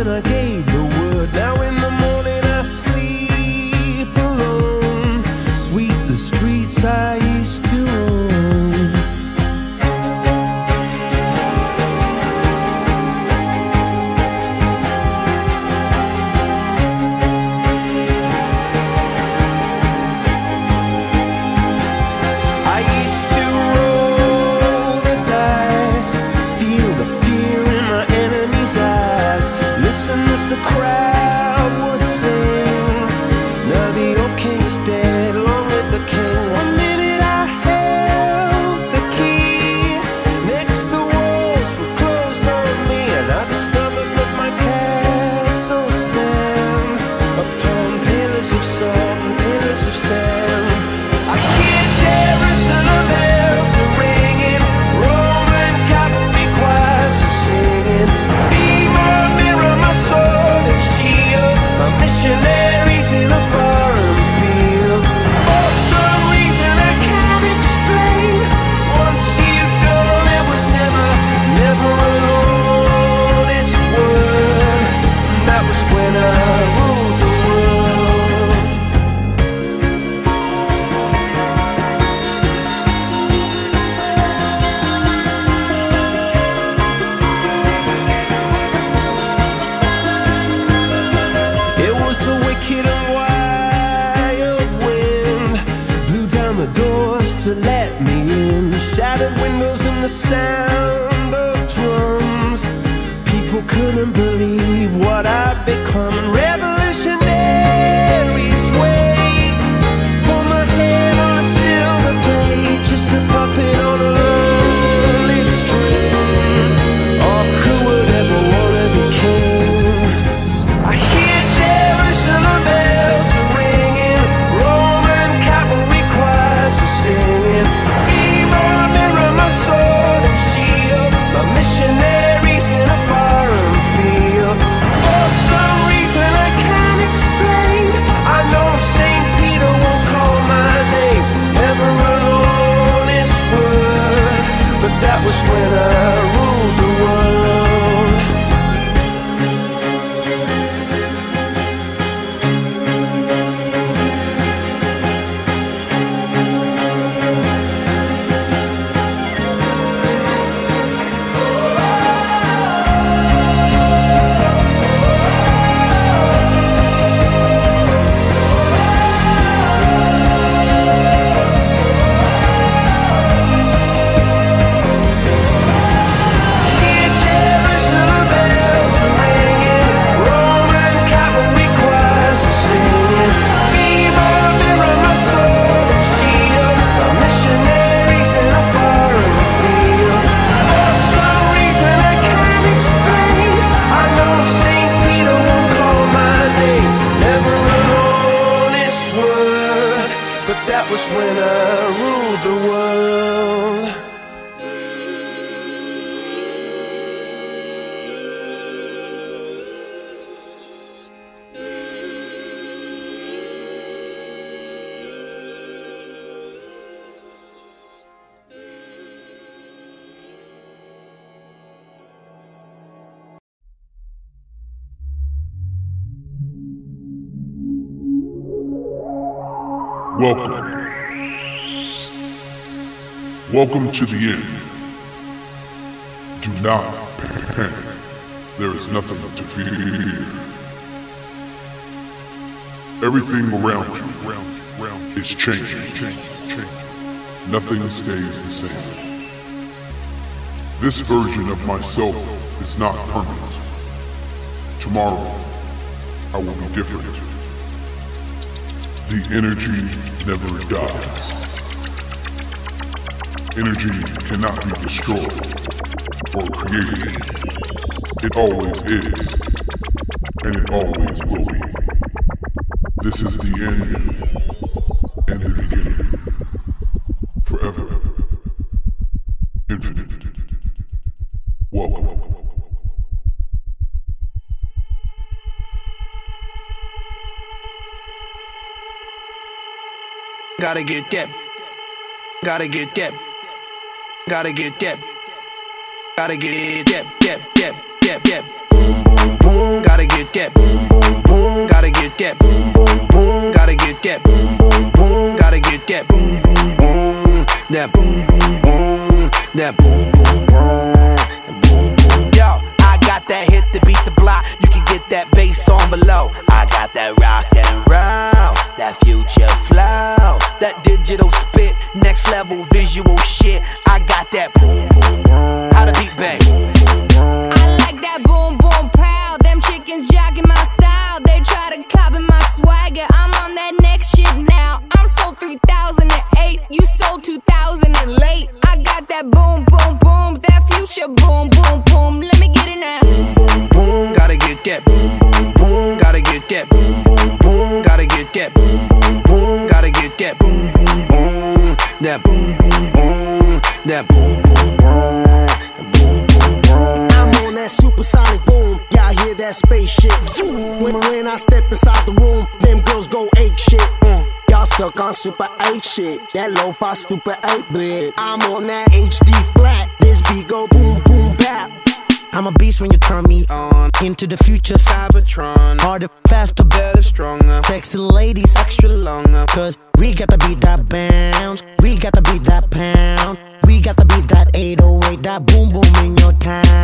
when I gave the word. Now in the morning I sleep alone. Sweep the streets I used to own. I used to roll the dice, feel the fear in my enemy's eyes, listen as the crowd would sing. Now the old king is dead, long live the king. One minute I held the key, next the walls were closed on me, and I discovered that my castle stand upon pillars of salt and pillars of sand. I hear Jerusalem bells are ringing, Roman cavalry choirs are singing. Be my mirror, my sword and shield, my missionaries in a foreign field. For some reason I can't explain, once you've gone it was never an honest word. And that was when I ruled the world. It was the wicked and wild wind, blew down the doors to let me in, shattered windows and the sound of drums. People couldn't believe what I'd become, and revolutionaries wait for my head on a silver plate, just a puppet on a lonely string. Oh, who would ever wanna be king? I hear Jerusalem bells are ringing, Roman cavalry choirs are singing. Be my mirror, my sword and shield, my missionaries in a foreign field. For some reason I can't explain, I know St. Peter won't call my name, never an honest word. But that was when I ruled the world. Hear Jerusalem bells are ringing, Roman cavalry choirs are singing. Be my mirror, my sword and shield, my missionaries in a foreign field. For some reason I can't explain, I know St. Peter won't call my name, never an honest word. But that was when I ruled the world. Welcome. Welcome to the end. Do not panic. There is nothing to fear. Everything around you is changing. Nothing stays the same. This version of myself is not permanent. Tomorrow, I will be different. The energy never dies. Energy cannot be destroyed or created. It always is, and it always will be. This is the end and the beginning. Forever. Infinite. Welcome. Gotta get that. Gotta get that. Gotta get that. Gotta get that. that boom, boom, boom. Gotta get that boom, boom, boom. Gotta get that boom, boom, boom. Gotta get that boom, boom, boom. Gotta get that boom, boom, boom. That boom, boom, boom. That boom, boom, boom. Yo, I got that hit to beat the block. You can get that bass on below. I got that rock and roll, that future flow, that digital spit, next level visual shit. I got that boom, boom, boom. How the beat bang? I like that boom, boom, pow. Them chickens jogging my style. They try to copy my swagger. I'm on that next shit now. I'm sold 3008. You sold 2000 and late. I got that boom, boom, boom. That future boom, boom, boom. Let me get it now. Boom, boom, boom. Gotta get that boom, boom, boom. Gotta get that boom, boom, boom. Gotta get that boom, boom, boom. Gotta get that boom, boom, boom. That boom, boom, boom. That boom, boom, boom. I'm on that supersonic boom. Y'all hear that spaceship zoom. When I step inside the room, them girls go ape shit. Y'all stuck on super 8 shit. That lo-fi stupid 8-bit. I'm on that HD flat. This beat go boom, boom, bap. I'm a beast when you turn me on. Into the future, Cybertron. Harder, faster, better, stronger. Sexy ladies, extra longer. Cause we got to beat that bounce. We got to beat that pound. We got to beat that 808. That boom boom in your town.